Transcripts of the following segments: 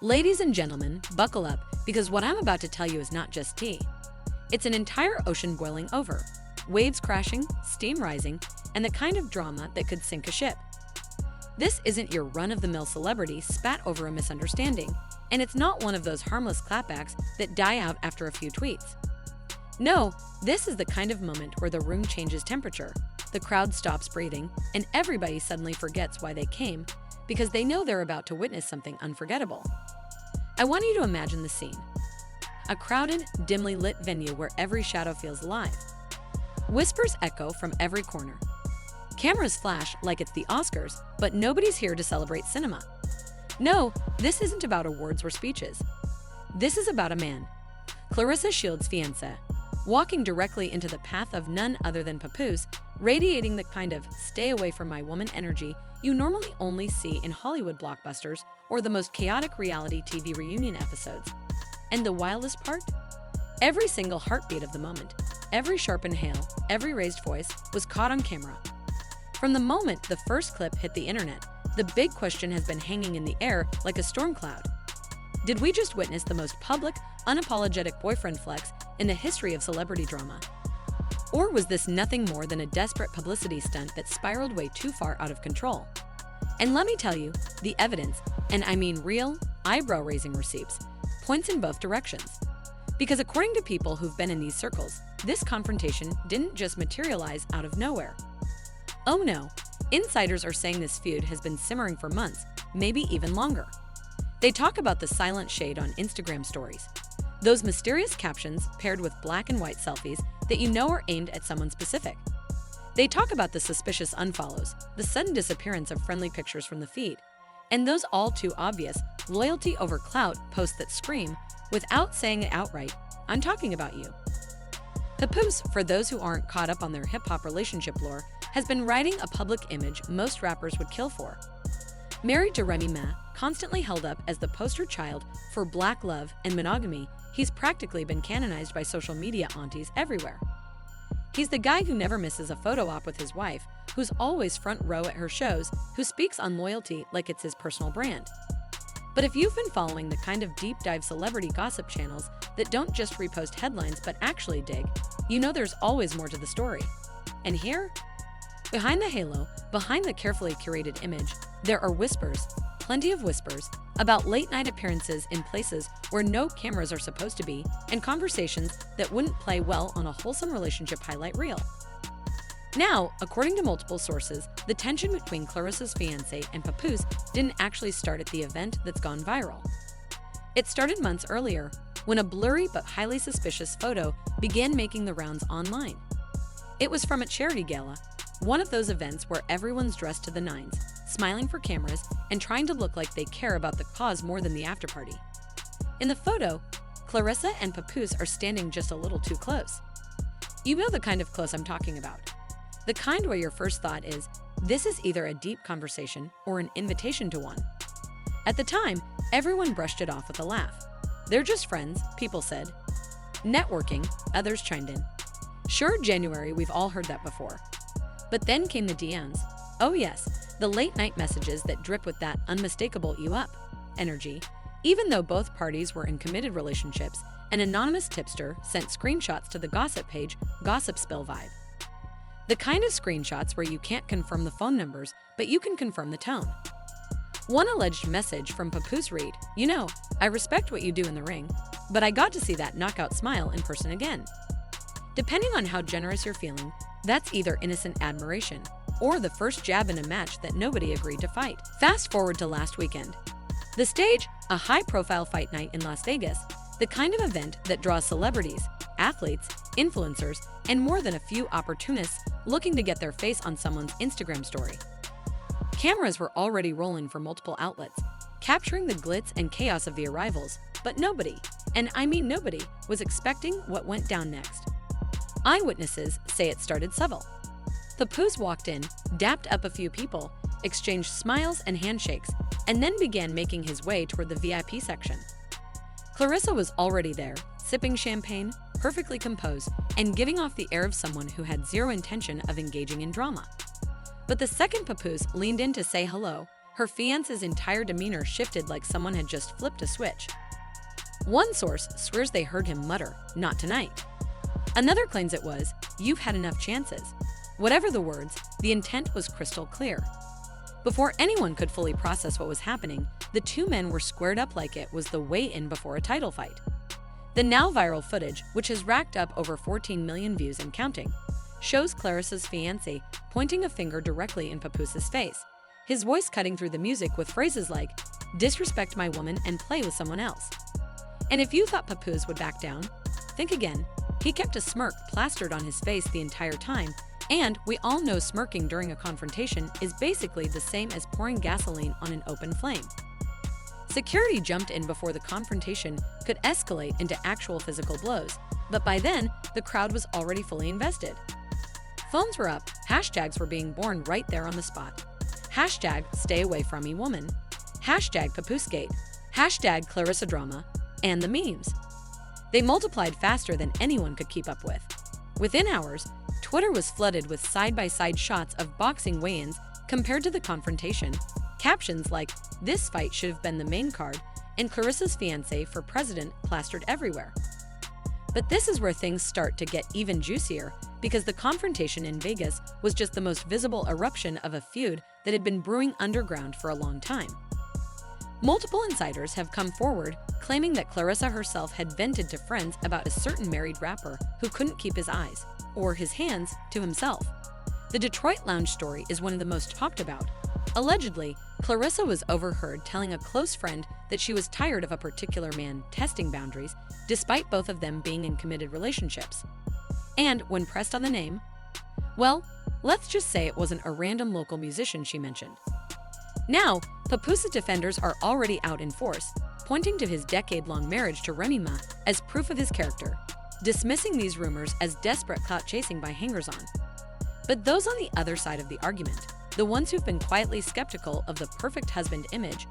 Ladies and gentlemen, buckle up, because what I'm about to tell you is not just tea. It's an entire ocean boiling over, waves crashing, steam rising, and the kind of drama that could sink a ship. This isn't your run-of-the-mill celebrity spat over a misunderstanding, and it's not one of those harmless clapbacks that die out after a few tweets. No, this is the kind of moment where the room changes temperature, the crowd stops breathing, and everybody suddenly forgets why they came, because they know they're about to witness something unforgettable. I want you to imagine the scene. A crowded, dimly lit venue where every shadow feels alive. Whispers echo from every corner. Cameras flash like it's the Oscars, but nobody's here to celebrate cinema. No, this isn't about awards or speeches. This is about a man, Claressa Shields' fiancé, walking directly into the path of none other than Papoose, radiating the kind of stay away from my woman energy you normally only see in Hollywood blockbusters or the most chaotic reality TV reunion episodes. And the wildest part? Every single heartbeat of the moment, every sharp inhale, every raised voice was caught on camera. From the moment the first clip hit the internet, the big question has been hanging in the air like a storm cloud. Did we just witness the most public, unapologetic boyfriend flex in the history of celebrity drama? Or was this nothing more than a desperate publicity stunt that spiraled way too far out of control? And let me tell you, the evidence, and I mean real, eyebrow-raising receipts, points in both directions. Because according to people who've been in these circles, this confrontation didn't just materialize out of nowhere. Oh no, insiders are saying this feud has been simmering for months, maybe even longer. They talk about the silent shade on Instagram stories, those mysterious captions paired with black and white selfies that you know are aimed at someone specific. They talk about the suspicious unfollows, the sudden disappearance of friendly pictures from the feed, and those all too obvious loyalty over clout posts that scream, without saying it outright, "I'm talking about you." Papoose, for those who aren't caught up on their hip-hop relationship lore, has been riding a public image most rappers would kill for. Married to Remy Ma, constantly held up as the poster child for black love and monogamy, he's practically been canonized by social media aunties everywhere. He's the guy who never misses a photo op with his wife, who's always front row at her shows, who speaks on loyalty like it's his personal brand. But if you've been following the kind of deep dive celebrity gossip channels that don't just repost headlines but actually dig, you know there's always more to the story. And here, behind the halo, behind the carefully curated image, there are whispers, plenty of whispers, about late-night appearances in places where no cameras are supposed to be, and conversations that wouldn't play well on a wholesome relationship highlight reel. Now, according to multiple sources, the tension between Claressa's fiancé and Papoose didn't actually start at the event that's gone viral. It started months earlier, when a blurry but highly suspicious photo began making the rounds online. It was from a charity gala, one of those events where everyone's dressed to the nines, smiling for cameras and trying to look like they care about the cause more than the afterparty. In the photo, Claressa and Papoose are standing just a little too close. You know the kind of close I'm talking about. The kind where your first thought is, this is either a deep conversation or an invitation to one. At the time, everyone brushed it off with a laugh. They're just friends, people said. Networking, others chimed in. Sure, January, we've all heard that before. But then came the DMs. Oh yes, the late-night messages that drip with that unmistakable "you up" energy. Even though both parties were in committed relationships, an anonymous tipster sent screenshots to the gossip page Gossip Spill Vibe. The kind of screenshots where you can't confirm the phone numbers, but you can confirm the tone. One alleged message from Papoose read, "You know, I respect what you do in the ring, but I got to see that knockout smile in person again." Depending on how generous you're feeling, that's either innocent admiration or the first jab in a match that nobody agreed to fight. Fast forward to last weekend. The stage, a high-profile fight night in Las Vegas, the kind of event that draws celebrities, athletes, influencers, and more than a few opportunists looking to get their face on someone's Instagram story. Cameras were already rolling for multiple outlets, capturing the glitz and chaos of the arrivals, but nobody, and I mean nobody, was expecting what went down next. Eyewitnesses say it started subtle. Papoose walked in, dapped up a few people, exchanged smiles and handshakes, and then began making his way toward the VIP section. Claressa was already there, sipping champagne, perfectly composed, and giving off the air of someone who had zero intention of engaging in drama. But the second Papoose leaned in to say hello, her fiancé's entire demeanor shifted like someone had just flipped a switch. One source swears they heard him mutter, "Not tonight." Another claims it was, "You've had enough chances." Whatever the words, the intent was crystal clear. Before anyone could fully process what was happening, the two men were squared up like it was the weigh-in before a title fight. The now viral footage, which has racked up over 14 million views and counting, shows Claressa's fiancé pointing a finger directly in Papoose's face, his voice cutting through the music with phrases like, "Disrespect my woman and play with someone else." And if you thought Papoose would back down, think again. He kept a smirk plastered on his face the entire time, and we all know smirking during a confrontation is basically the same as pouring gasoline on an open flame. Security jumped in before the confrontation could escalate into actual physical blows, but by then, the crowd was already fully invested. Phones were up, hashtags were being born right there on the spot. Hashtag stay away from me woman, hashtag Papoosegate, hashtag Claressa drama, and the memes. They multiplied faster than anyone could keep up with. Within hours, Twitter was flooded with side-by-side shots of boxing weigh-ins compared to the confrontation, captions like, "This fight should have been the main card," and "Clarissa's fiancé for president" plastered everywhere. But this is where things start to get even juicier, because the confrontation in Vegas was just the most visible eruption of a feud that had been brewing underground for a long time. Multiple insiders have come forward claiming that Claressa herself had vented to friends about a certain married rapper who couldn't keep his eyes, or his hands, to himself. The Detroit Lounge story is one of the most talked about. Allegedly, Claressa was overheard telling a close friend that she was tired of a particular man testing boundaries, despite both of them being in committed relationships. And when pressed on the name, well, let's just say it wasn't a random local musician she mentioned. Now, Papoose's defenders are already out in force, pointing to his decade-long marriage to Remy Ma as proof of his character, dismissing these rumors as desperate clout-chasing by hangers-on. But those on the other side of the argument, the ones who've been quietly skeptical of the perfect husband image,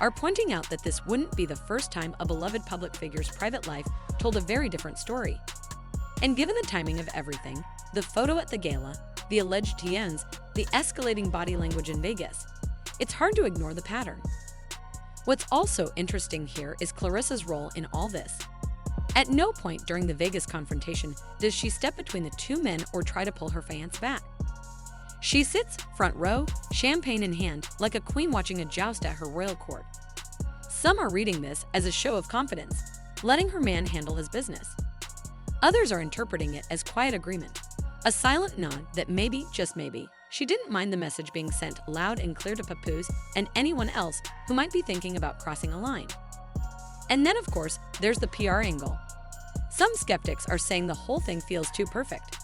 are pointing out that this wouldn't be the first time a beloved public figure's private life told a very different story. And given the timing of everything, the photo at the gala, the alleged TNs, the escalating body language in Vegas, it's hard to ignore the pattern. What's also interesting here is Claressa's role in all this. At no point during the Vegas confrontation does she step between the two men or try to pull her fiancé back. She sits front row, champagne in hand, like a queen watching a joust at her royal court. Some are reading this as a show of confidence, letting her man handle his business. Others are interpreting it as quiet agreement, a silent nod that maybe, just maybe, she didn't mind the message being sent loud and clear to Papoose and anyone else who might be thinking about crossing a line. And then, of course, there's the PR angle. Some skeptics are saying the whole thing feels too perfect.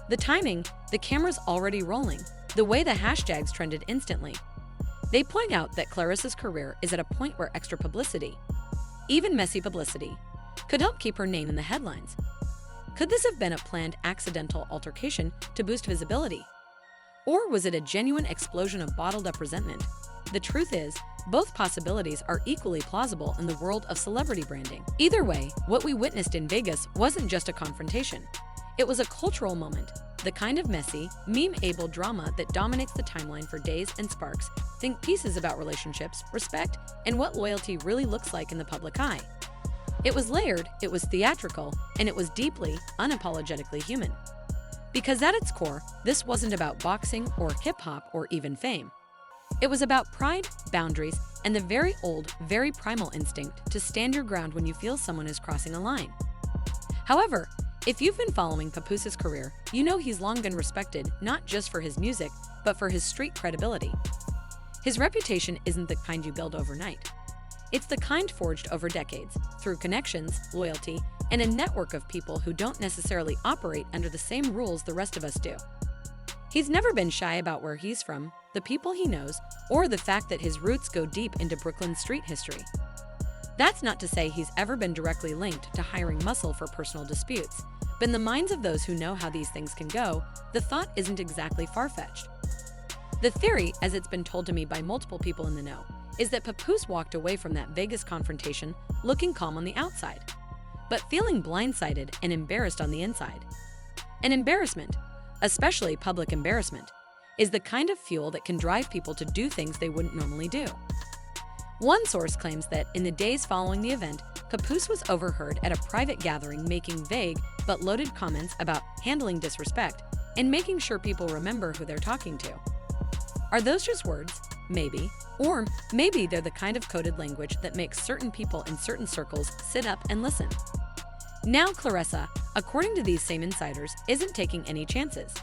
The timing, the camera's already rolling, the way the hashtags trended instantly. They point out that Claressa's career is at a point where extra publicity, even messy publicity, could help keep her name in the headlines. Could this have been a planned accidental altercation to boost visibility? Or was it a genuine explosion of bottled-up resentment? The truth is, both possibilities are equally plausible in the world of celebrity branding. Either way, what we witnessed in Vegas wasn't just a confrontation. It was a cultural moment, the kind of messy, meme-able drama that dominates the timeline for days and sparks think pieces about relationships, respect, and what loyalty really looks like in the public eye. It was layered, it was theatrical, and it was deeply, unapologetically human. Because at its core, this wasn't about boxing or hip-hop or even fame. It was about pride, boundaries, and the very old, very primal instinct to stand your ground when you feel someone is crossing a line. However, if you've been following Papoose's career, you know he's long been respected not just for his music, but for his street credibility. His reputation isn't the kind you build overnight. It's the kind forged over decades, through connections, loyalty, and a network of people who don't necessarily operate under the same rules the rest of us do. He's never been shy about where he's from, the people he knows, or the fact that his roots go deep into Brooklyn street history. That's not to say he's ever been directly linked to hiring muscle for personal disputes, but in the minds of those who know how these things can go, the thought isn't exactly far-fetched. The theory, as it's been told to me by multiple people in the know, is that Papoose walked away from that Vegas confrontation looking calm on the outside, but feeling blindsided and embarrassed on the inside. An embarrassment, especially public embarrassment, is the kind of fuel that can drive people to do things they wouldn't normally do. One source claims that in the days following the event, Papoose was overheard at a private gathering making vague but loaded comments about handling disrespect and making sure people remember who they're talking to. Are those just words? Maybe. Or maybe they're the kind of coded language that makes certain people in certain circles sit up and listen. Now Claressa, according to these same insiders, isn't taking any chances.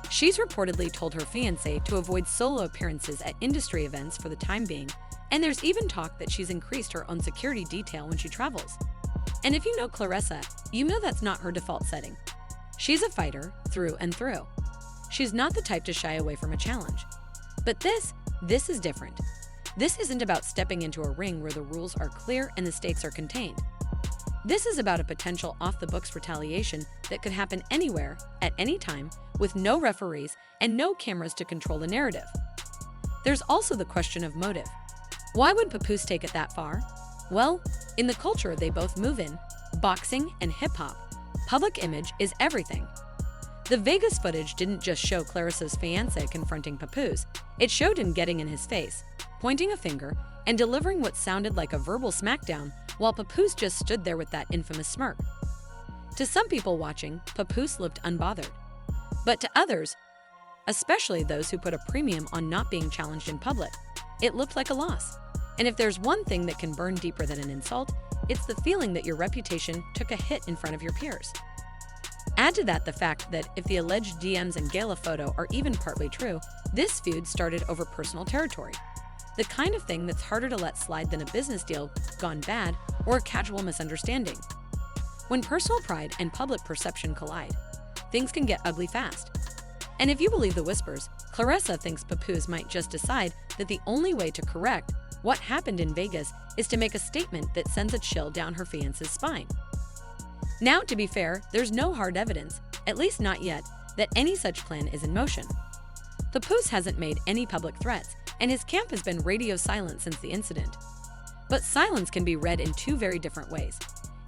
She's reportedly told her fiancé to avoid solo appearances at industry events for the time being, and there's even talk that she's increased her own security detail when she travels. And if you know Claressa, you know that's not her default setting. She's a fighter through and through. She's not the type to shy away from a challenge. But this is different. This isn't about stepping into a ring where the rules are clear and the stakes are contained. This is about a potential off-the-books retaliation that could happen anywhere, at any time, with no referees and no cameras to control the narrative. There's also the question of motive. Why would Papoose take it that far? Well, in the culture they both move in, boxing and hip-hop, public image is everything. The Vegas footage didn't just show Claressa's fiancé confronting Papoose, it showed him getting in his face, pointing a finger, and delivering what sounded like a verbal smackdown while Papoose just stood there with that infamous smirk. To some people watching, Papoose looked unbothered. But to others, especially those who put a premium on not being challenged in public, it looked like a loss. And if there's one thing that can burn deeper than an insult, it's the feeling that your reputation took a hit in front of your peers. Add to that the fact that if the alleged DMs and gala photo are even partly true, this feud started over personal territory. The kind of thing that's harder to let slide than a business deal gone bad or a casual misunderstanding. When personal pride and public perception collide, things can get ugly fast. And if you believe the whispers, Claressa thinks Papoose might just decide that the only way to correct what happened in Vegas is to make a statement that sends a chill down her fiancé's spine. Now, to be fair, there's no hard evidence, at least not yet, that any such plan is in motion. Papoose hasn't made any public threats, and his camp has been radio silent since the incident. But silence can be read in two very different ways.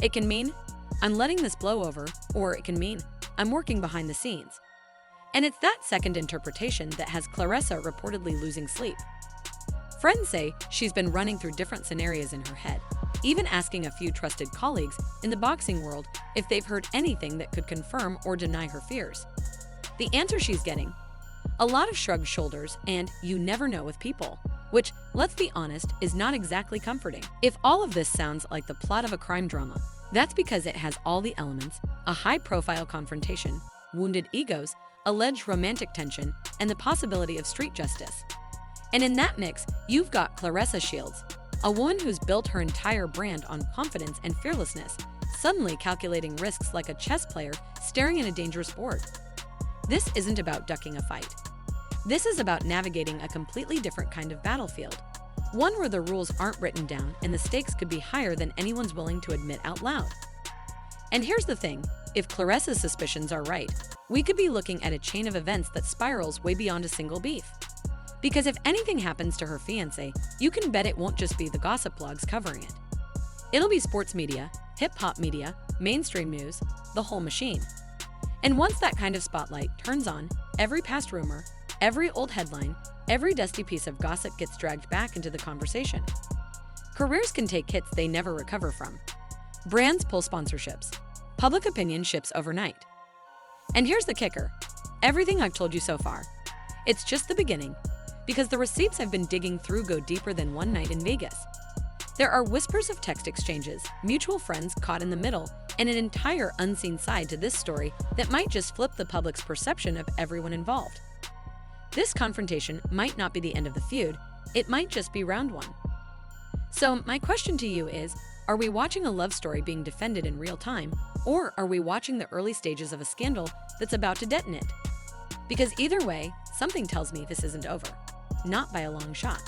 It can mean, I'm letting this blow over, or it can mean, I'm working behind the scenes. And it's that second interpretation that has Claressa reportedly losing sleep. Friends say she's been running through different scenarios in her head, even asking a few trusted colleagues in the boxing world if they've heard anything that could confirm or deny her fears. The answer she's getting? A lot of shrugged shoulders and you never know with people, which, let's be honest, is not exactly comforting. If all of this sounds like the plot of a crime drama, that's because it has all the elements: a high-profile confrontation, wounded egos, alleged romantic tension, and the possibility of street justice. And in that mix, you've got Claressa Shields, a woman who's built her entire brand on confidence and fearlessness, suddenly calculating risks like a chess player staring at a dangerous board. This isn't about ducking a fight. This is about navigating a completely different kind of battlefield, one where the rules aren't written down and the stakes could be higher than anyone's willing to admit out loud. And here's the thing, if Claressa's suspicions are right, we could be looking at a chain of events that spirals way beyond a single beef. Because if anything happens to her fiancé, you can bet it won't just be the gossip blogs covering it. It'll be sports media, hip-hop media, mainstream news, the whole machine. And once that kind of spotlight turns on, every past rumor, every old headline, every dusty piece of gossip gets dragged back into the conversation. Careers can take hits they never recover from. Brands pull sponsorships. Public opinion shifts overnight. And here's the kicker. Everything I've told you so far, it's just the beginning. Because the receipts I've been digging through go deeper than one night in Vegas. There are whispers of text exchanges, mutual friends caught in the middle, and an entire unseen side to this story that might just flip the public's perception of everyone involved. This confrontation might not be the end of the feud, it might just be round one. So my question to you is, are we watching a love story being defended in real time, or are we watching the early stages of a scandal that's about to detonate? Because either way, something tells me this isn't over. Not by a long shot.